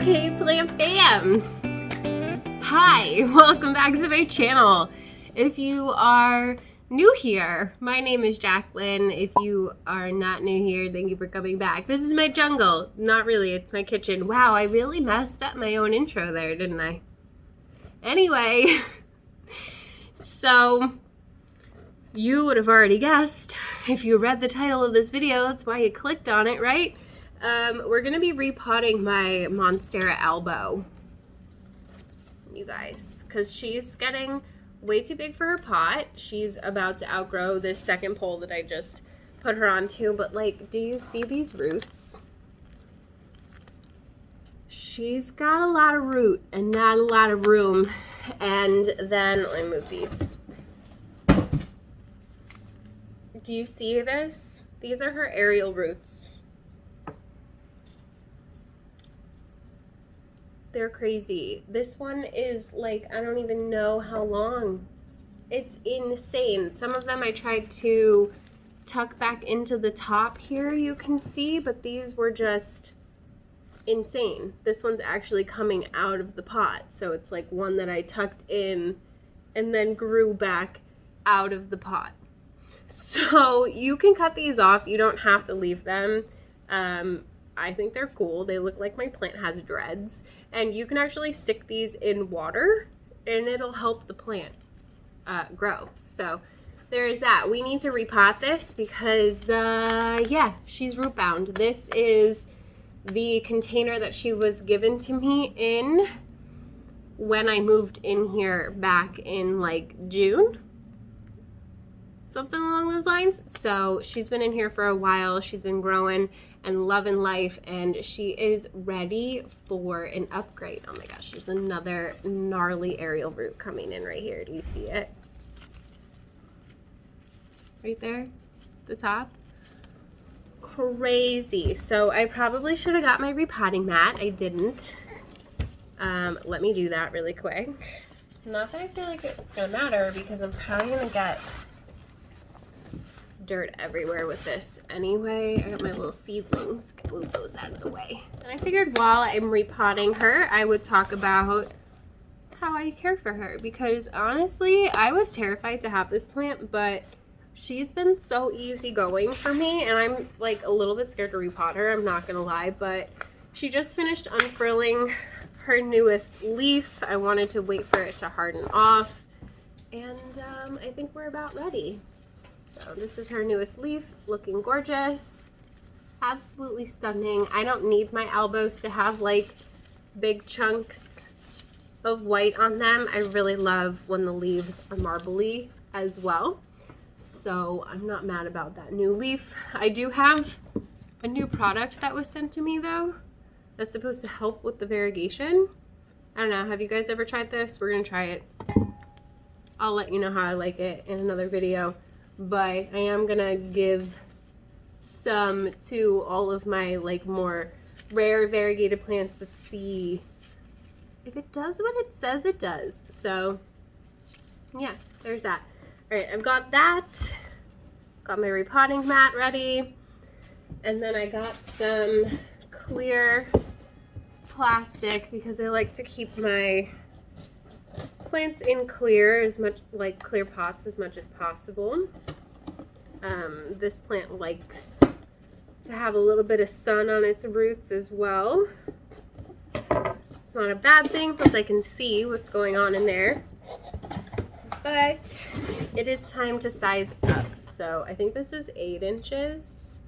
Hey plant fam! Hi, welcome back to my channel. If you are new here, my name is Jacqueline. If you are not new here, thank you for coming back. This is my jungle. Not really, it's my kitchen. Wow, I really messed up my own intro there, didn't I? Anyway, so you would have already guessed if you read the title of this video, that's why you clicked on it, right? We're gonna be repotting my Monstera Albo, you guys, because she's getting way too big for her pot. She's about to outgrow this second pole that I just put her onto, but like, do you see these roots? She's got a lot of root and not a lot of room. And then, let me move these. Do you see this? These are her aerial roots. They're crazy. This one is like, I don't even know how long. It's insane. Some of them I tried to tuck back into the top here, you can see, but these were just insane. This one's actually coming out of the pot. So it's like one that I tucked in and then grew back out of the pot. So you can cut these off. You don't have to leave them. I think they're cool. They look like my plant has dreads. And you can actually stick these in water and it'll help the plant grow. So there's that. We need to repot this because, yeah, she's root bound. This is the container that she was given to me in when I moved in here back in like June. Something along those lines. So she's been in here for a while. She's been growing and loving life, and she is ready for an upgrade. Oh my gosh, there's another gnarly aerial root coming in right here. Do you see it? Right there, the top. Crazy. So I probably should have got my repotting mat. I didn't. Let me do that really quick. Not that I feel like it's gonna matter because I'm probably gonna get dirt everywhere with this anyway. I got my little seedlings. Move those out of the way. And I figured while I'm repotting her, I would talk about how I care for her, because honestly, I was terrified to have this plant, but she's been so easygoing for me, and I'm like a little bit scared to repot her, I'm not gonna lie, but she just finished unfurling her newest leaf. I wanted to wait for it to harden off, and I think we're about ready. So this is her newest leaf, looking gorgeous, absolutely stunning. I don't need my albos to have like big chunks of white on them. I really love when the leaves are marbly as well. So I'm not mad about that new leaf. I do have a new product that was sent to me though, that's supposed to help with the variegation. I don't know, have you guys ever tried this? We're gonna try it. I'll let you know how I like it in another video. But I am gonna give some to all of my like more rare variegated plants to see if it does what it says it does. So yeah, there's that. All right, I've got that. Got my repotting mat ready. And then I got some clear plastic because I like to keep my plants in clear, as much like clear pots as much as possible. This plant likes to have a little bit of sun on its roots as well. So it's not a bad thing, plus I can see what's going on in there. But it is time to size up. So I think this is 8 inches.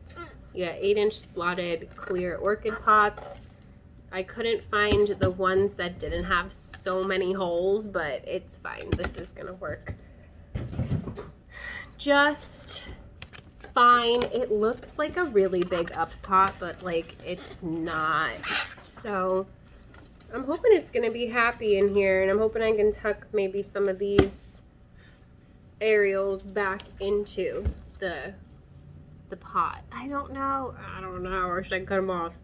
Yeah, 8-inch slotted clear orchid pots. I couldn't find the ones that didn't have so many holes, but it's fine. This is gonna work just fine. It looks like a really big up pot, but like it's not. So I'm hoping it's gonna be happy in here, and I'm hoping I can tuck maybe some of these aerials back into the pot. I don't know, or should I cut them off?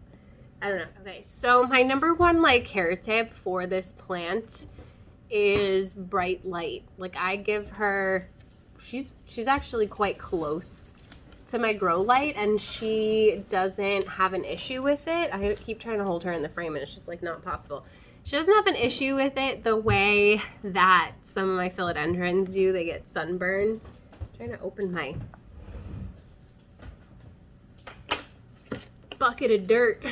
I don't know. Okay, so my number one like hair tip for this plant is bright light. Like I give her, she's actually quite close to my grow light, and she doesn't have an issue with it. I keep trying to hold her in the frame and it's just like not possible. She doesn't have an issue with it the way that some of my philodendrons do. They get sunburned. I'm trying to open my bucket of dirt.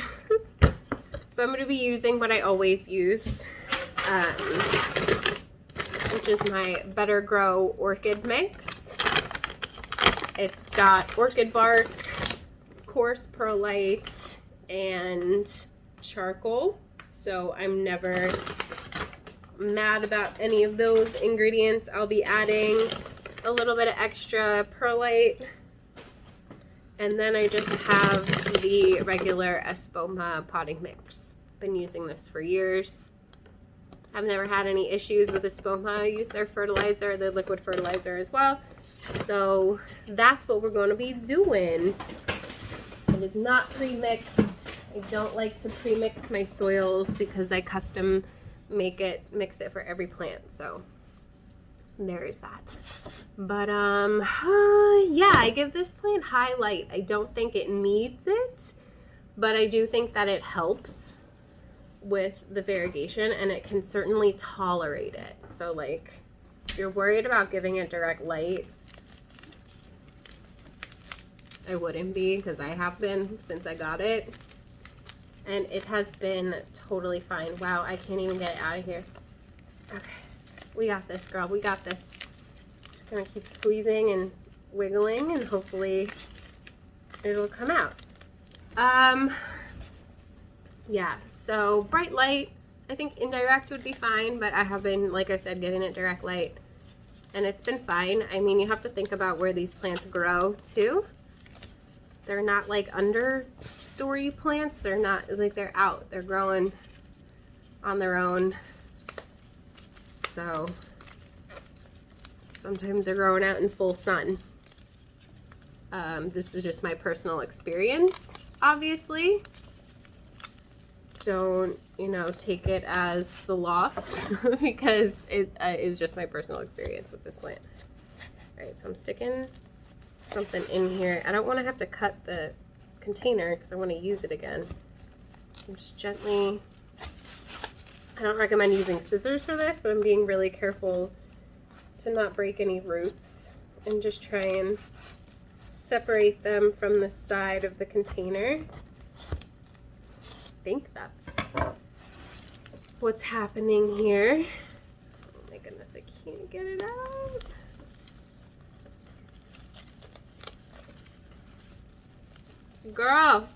So I'm going to be using what I always use, which is my Better Grow Orchid mix. It's got orchid bark, coarse perlite, and charcoal. So I'm never mad about any of those ingredients. I'll be adding a little bit of extra perlite. And then I just have the regular Espoma potting mix. Been using this for years. I've never had any issues with Espoma. I use their fertilizer, their liquid fertilizer as well. So that's what we're going to be doing. It is not pre-mixed. I don't like to pre-mix my soils because I custom mix it for every plant. So there is that. But yeah, I give this plant high light. I don't think it needs it, but I do think that it helps with the variegation, and it can certainly tolerate it. So like, if you're worried about giving it direct light, I wouldn't be, because I have been since I got it, and it has been totally fine. Wow, I can't even get it out of here. Okay, we got this, girl. We got this. Just gonna keep squeezing and wiggling, and hopefully it'll come out. Yeah, so bright light, I think indirect would be fine, but I have been, like I said, giving it direct light, and it's been fine. I mean, you have to think about where these plants grow too. They're not like understory plants. They're not like, they're out. They're growing on their own. So sometimes they're growing out in full sun. This is just my personal experience, obviously. Don't, you know, take it as the law because it is just my personal experience with this plant. All right, so I'm sticking something in here. I don't want to have to cut the container because I want to use it again. So I'm just gently, I don't recommend using scissors for this, but I'm being really careful to not break any roots and just try and separate them from the side of the container. I think that's what's happening here. Oh my goodness, I can't get it out. Girl,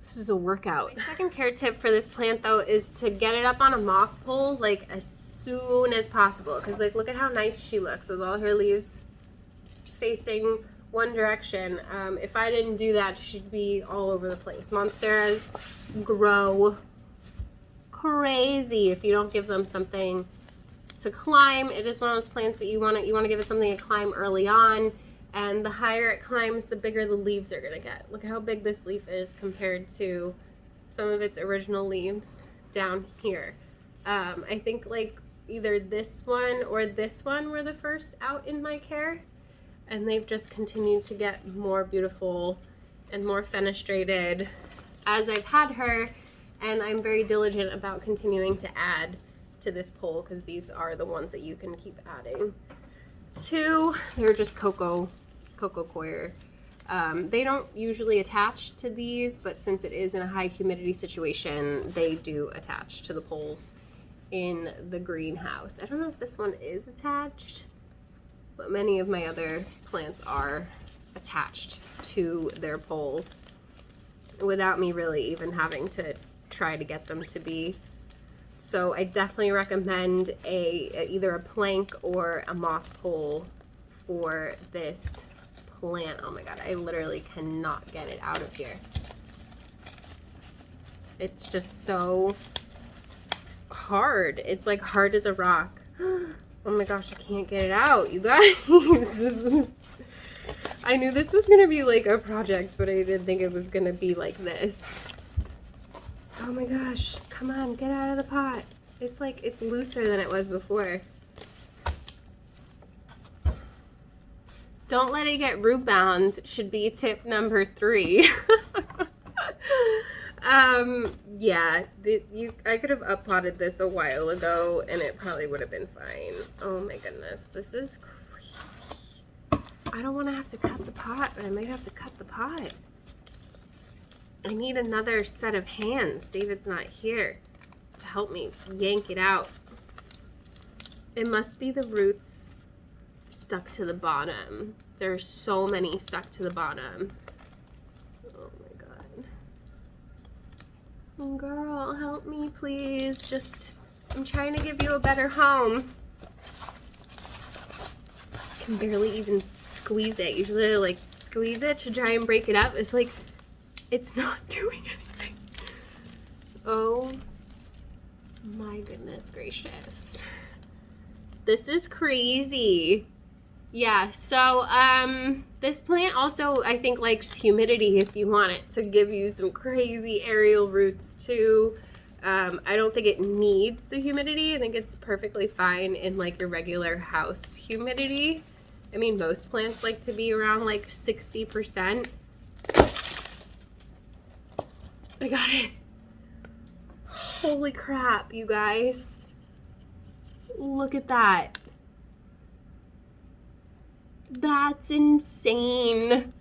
this is a workout. My second care tip for this plant though is to get it up on a moss pole like as soon as possible, because like look at how nice she looks with all her leaves facing one direction. If I didn't do that, she'd be all over the place. Monsteras grow crazy if you don't give them something to climb. It is one of those plants that you want to give it something to climb early on, and the higher it climbs, the bigger the leaves are gonna get. Look how big this leaf is compared to some of its original leaves down here. I think like either this one or this one were the first out in my care, and they've just continued to get more beautiful and more fenestrated as I've had her, and I'm very diligent about continuing to add to this pole because these are the ones that you can keep adding to. They're just Coco Coir. They don't usually attach to these, but since it is in a high humidity situation, they do attach to the poles in the greenhouse. I don't know if this one is attached, but many of my other plants are attached to their poles without me really even having to try to get them to be. So I definitely recommend either a plank or a moss pole for this plant. Oh my god, I literally cannot get it out of here. It's just so hard. It's like hard as a rock. Oh my gosh, I can't get it out, you guys. I knew this was gonna be like a project, but I didn't think it was gonna be like this. Oh my gosh, come on, get out of the pot. It's like, it's looser than it was before. Don't let it get root bound should be tip number 3. Yeah, I could have up-potted this a while ago and it probably would have been fine. Oh my goodness, this is crazy. I don't want to have to cut the pot, but I might have to cut the pot. I need another set of hands. David's not here to help me yank it out. It must be the roots stuck to the bottom. There's so many stuck to the bottom. Oh my god. Oh, girl, help me please. Just, I'm trying to give you a better home. I can barely even squeeze it. Usually I like squeeze it to try and break it up. It's like, it's not doing anything. Oh my goodness gracious. This is crazy. Yeah, so this plant also, I think, likes humidity if you want it to give you some crazy aerial roots too. I don't think it needs the humidity. I think it's perfectly fine in like your regular house humidity. I mean, most plants like to be around like 60%. I got it. Holy crap, you guys. Look at that. That's insane.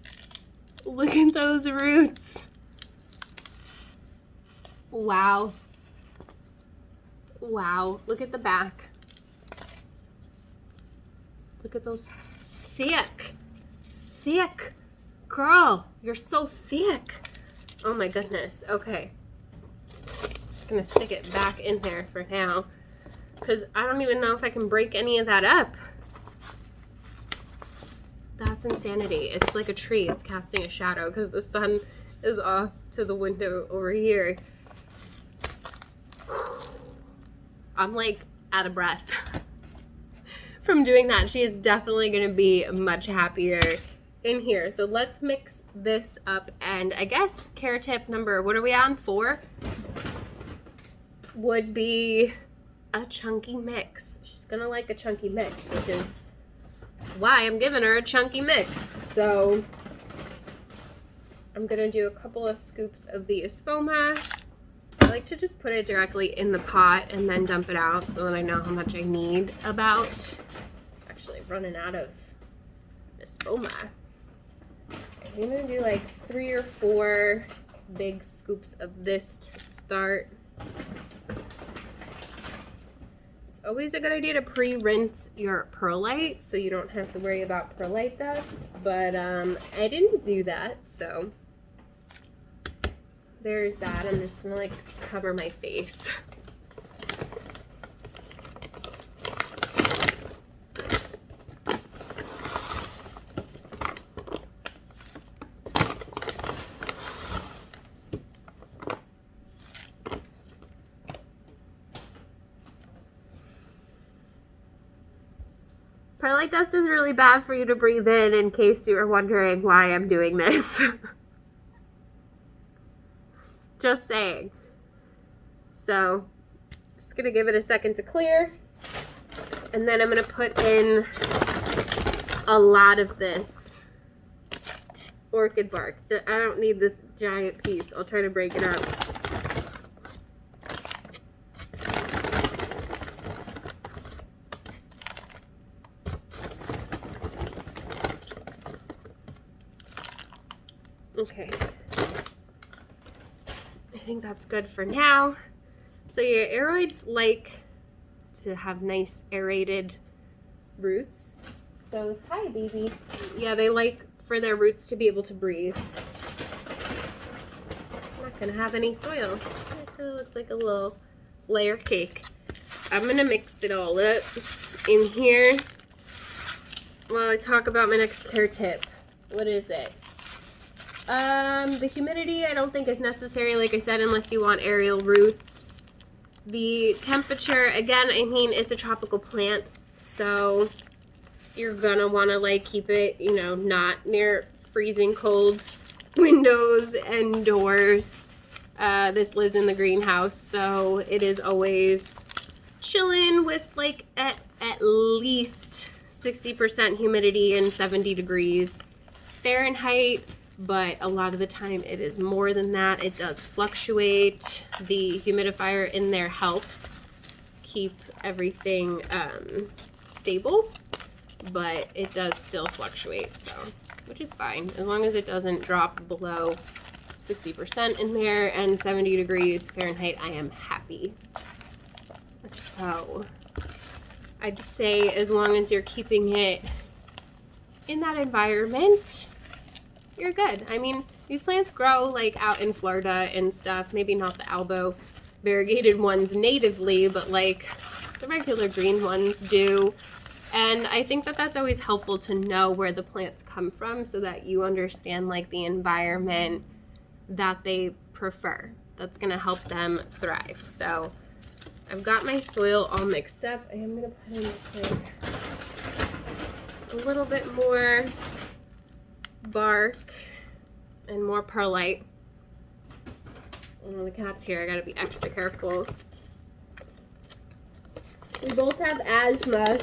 Look at those roots. Wow. Wow. Look at the back. Look at those thick. Thick. Girl, you're so thick. Oh my goodness. Okay. Just gonna stick it back in there for now, because I don't even know if I can break any of that up. That's insanity. It's like a tree. It's casting a shadow because the sun is off to the window over here. I'm like out of breath from doing that. She is definitely going to be much happier in here. So let's mix this up, and I guess care tip number, what are we on, 4? Would be a chunky mix. She's gonna like a chunky mix, which is why I'm giving her a chunky mix. So I'm gonna do a couple of scoops of the Espoma. I like to just put it directly in the pot and then dump it out so that I know how much I need. About, actually running out of Espoma. I'm gonna do like 3 or 4 big scoops of this to start. It's always a good idea to pre-rinse your perlite so you don't have to worry about perlite dust, but I didn't do that, so there's that. I'm just gonna like cover my face. Perlite dust is really bad for you to breathe in case you are wondering why I'm doing this. Just saying. So, just gonna give it a second to clear. And then I'm gonna put in a lot of this orchid bark. I don't need this giant piece. I'll try to break it up. Okay, I think that's good for now. So your aeroids like to have nice aerated roots. So, hi baby. Yeah, they like for their roots to be able to breathe. I'm not gonna have any soil. It kind of looks like a little layer cake. I'm gonna mix it all up in here while I talk about my next care tip. What is it? The humidity I don't think is necessary, like I said, unless you want aerial roots. The temperature, again, I mean, it's a tropical plant, so you're gonna want to like keep it, you know, not near freezing cold windows and doors. This lives in the greenhouse, so it is always chilling with like at least 60% humidity and 70 degrees Fahrenheit, but a lot of the time it is more than that. It does fluctuate. The humidifier in there helps keep everything stable, but it does still fluctuate, so, which is fine. As long as it doesn't drop below 60% in there and 70 degrees Fahrenheit, I am happy. So I'd say as long as you're keeping it in that environment, you're good. I mean, these plants grow like out in Florida and stuff, maybe not the Albo variegated ones natively, but like the regular green ones do. And I think that that's always helpful to know where the plants come from so that you understand like the environment that they prefer. That's gonna help them thrive. So I've got my soil all mixed up. I am gonna put in just like a little bit more bark and more perlite. Oh, the cat's here, I gotta be extra careful. We both have asthma.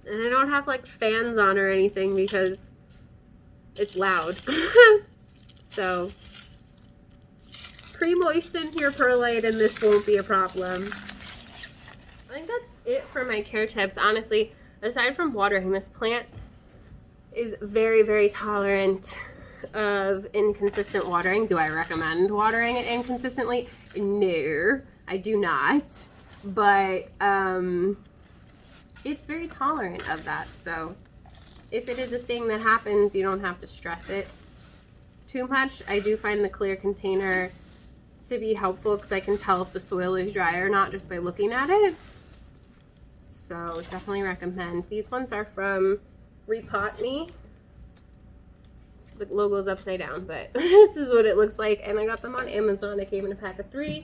And I don't have like fans on or anything because it's loud. So pre-moisten your perlite and this won't be a problem. I think that's it for my care tips. Honestly, aside from watering, this plant is very, very tolerant of inconsistent watering. Do I recommend watering it inconsistently? No, I do not. But it's very tolerant of that. So if it is a thing that happens, you don't have to stress it too much. I do find the clear container to be helpful because I can tell if the soil is dry or not just by looking at it. So definitely recommend. These ones are from rePotme. The logo's upside down, but this is what it looks like. And I got them on Amazon. It came in a pack of 3.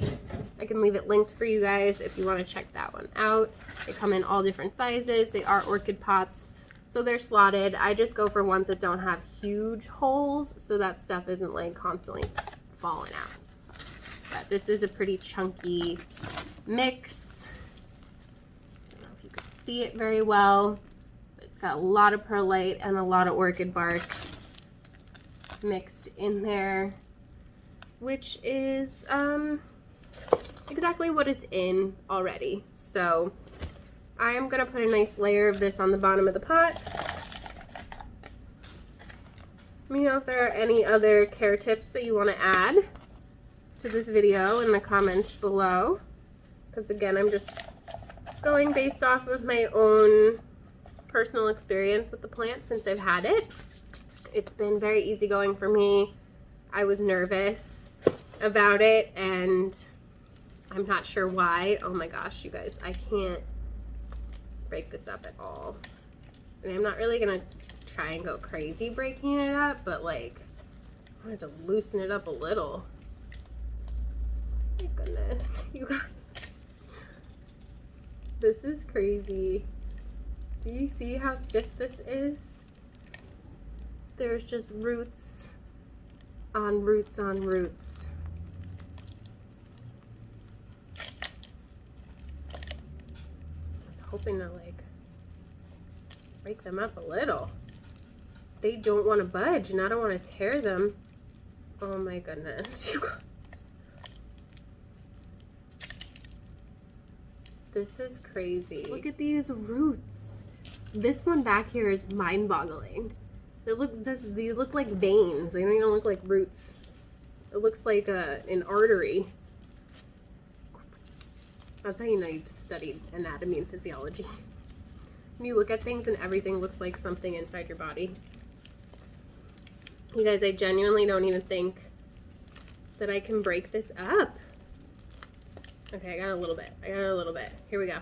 I can leave it linked for you guys if you want to check that one out. They come in all different sizes. They are orchid pots, so they're slotted. I just go for ones that don't have huge holes so that stuff isn't like constantly falling out. But this is a pretty chunky mix. I don't know if you can see it very well, but it's got a lot of perlite and a lot of orchid bark mixed in there, which is exactly what it's in already. So I am gonna put a nice layer of this on the bottom of the pot. Let me know if there are any other care tips that you want to add to this video in the comments below, because again, I'm just going based off of my own personal experience with the plant since I've had it. It's been very easygoing for me. I was nervous about it and I'm not sure why. Oh my gosh, you guys, I can't break this up at all. I mean, I'm not really gonna try and go crazy breaking it up, but like, I wanted to loosen it up a little. Oh my goodness, you guys. This is crazy. Do you see how stiff this is? There's just roots on roots on roots. I was hoping to like break them up a little. They don't want to budge and I don't want to tear them. Oh my goodness, you guys. This is crazy. Look at these roots. This one back here is mind-boggling. They look like veins. They don't even look like roots. It looks like an artery. That's how you know you've studied anatomy and physiology. When you look at things and everything looks like something inside your body. You guys, I genuinely don't even think that I can break this up. Okay, I got a little bit. Here we go.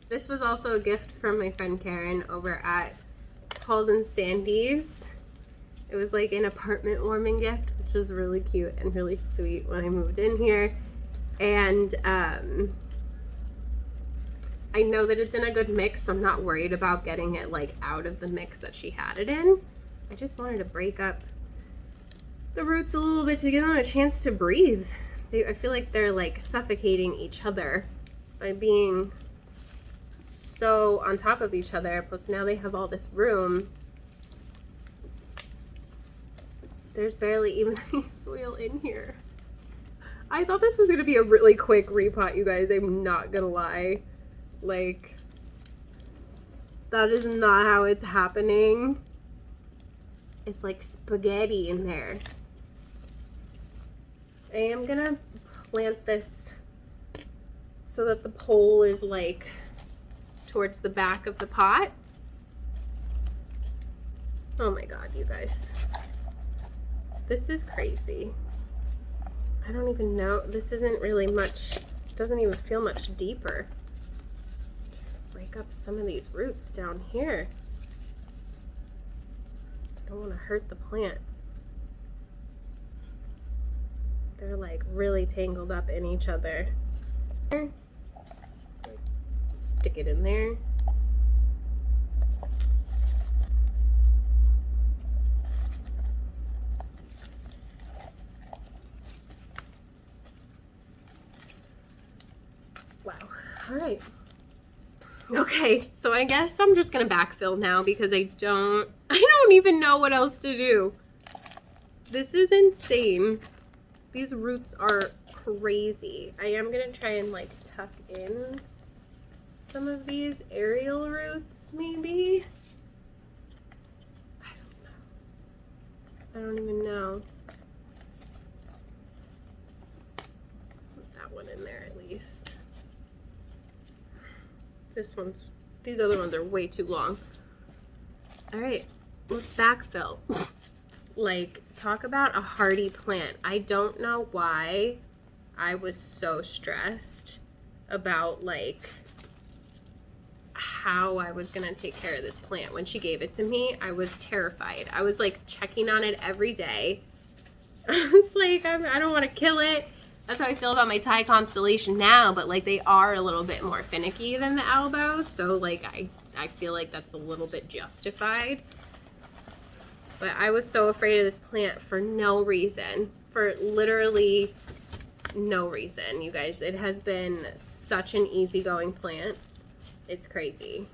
This was also a gift from my friend Karen over at Paul's and Sandy's. It was like an apartment warming gift, which was really cute and really sweet when I moved in here. And I I know that it's in a good mix, so I'm not worried about getting it like out of the mix that she had it in. I just wanted to break up the roots a little bit to give them a chance to breathe. I feel like they're like suffocating each other by being so on top of each other. Plus now they have all this room. There's barely even any soil in here. I thought this was gonna be a really quick repot, you guys. I'm not gonna lie. Like, that is not how it's happening. It's like spaghetti in there. I am gonna plant this so that the pole is like towards the back of the pot. Oh my god, you guys. This is crazy. I don't even know. This isn't really much, doesn't even feel much deeper. Break up some of these roots down here. I don't want to hurt the plant. They're like really tangled up in each other. Stick it in there. Wow. All right. Okay, so I guess I'm just gonna backfill now because I don't even know what else to do. This is insane. These roots are crazy. I am gonna try and like tuck in some of these aerial roots, maybe. I don't know. I don't even know. Put that one in there at least. These other ones are way too long. All right, let's backfill. Like, talk about a hardy plant. I don't know why I was so stressed about like how I was gonna take care of this plant. When she gave it to me, I was terrified. I was like checking on it every day. I was like, I don't want to kill it. That's how I feel about my Thai constellation now, but like they are a little bit more finicky than the Albo, so like I feel like that's a little bit justified. But I was so afraid of this plant for no reason, for literally no reason, you guys. It has been such an easygoing plant. It's crazy.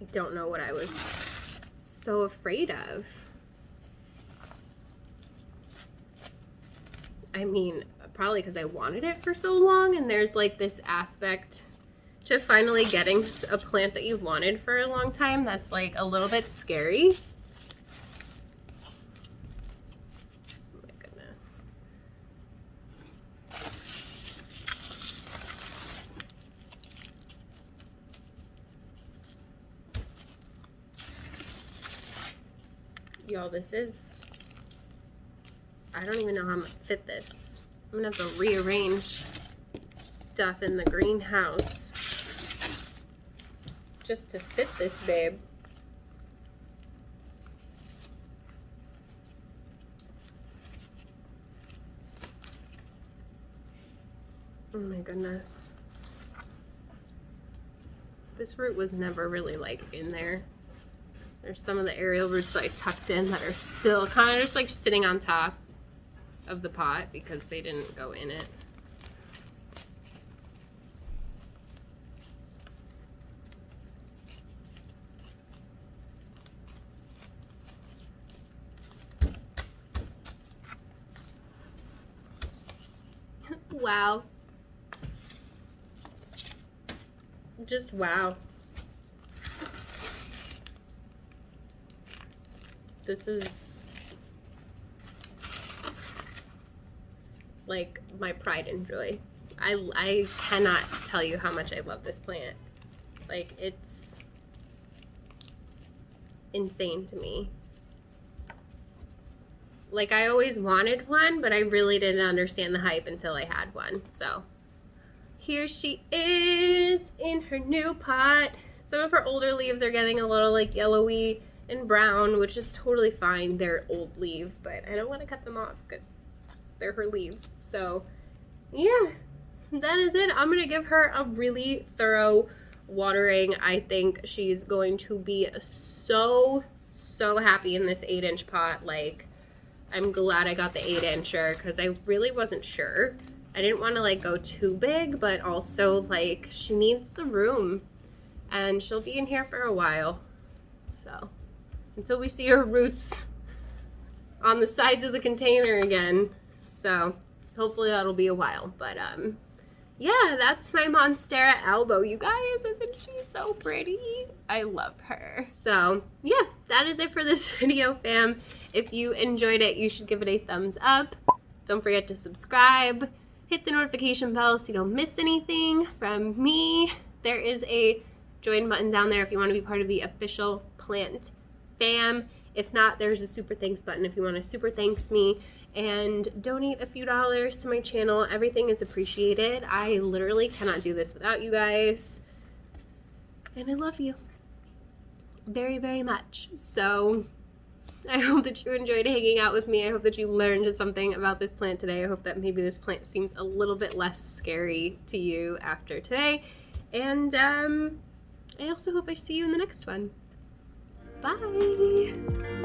I don't know what I was so afraid of. I mean, probably because I wanted it for so long, and there's like this aspect to finally getting a plant that you've wanted for a long time that's like a little bit scary. Oh my goodness. Y'all, this is, I don't even know how I'm gonna fit this. I'm gonna have to rearrange stuff in the greenhouse just to fit this babe. Oh my goodness. This root was never really like in there. There's some of the aerial roots that I tucked in that are still kind of just like sitting on top of the pot because they didn't go in it. Wow. Just wow. This is like my pride and joy. I cannot tell you how much I love this plant. Like, it's insane to me. Like, I always wanted one, but I really didn't understand the hype until I had one. So here she is in her new pot. Some of her older leaves are getting a little like yellowy and brown, which is totally fine. They're old leaves, but I don't want to cut them off because they're her leaves. So yeah, that is it. I'm gonna give her a really thorough watering. I think she's going to be so happy in this 8-inch pot. Like, I'm glad I got the 8-incher because I really wasn't sure. I didn't want to like go too big, but also like she needs the room and she'll be in here for a while. So until we see her roots on the sides of the container again. So hopefully that'll be a while, but yeah, that's my Monstera Albo, you guys. Isn't she so pretty? I love her. So yeah, that is it for this video, fam. If you enjoyed it, you should give it a thumbs up. Don't forget to subscribe. Hit the notification bell so you don't miss anything from me. There is a join button down there if you want to be part of the official plant fam. If not, there's a super thanks button if you want to super thanks me and donate a few dollars to my channel. Everything is appreciated. I literally cannot do this without you guys. And I love you very, very much. So I hope that you enjoyed hanging out with me. I hope that you learned something about this plant today. I hope that maybe this plant seems a little bit less scary to you after today. And I also hope I see you in the next one. Bye!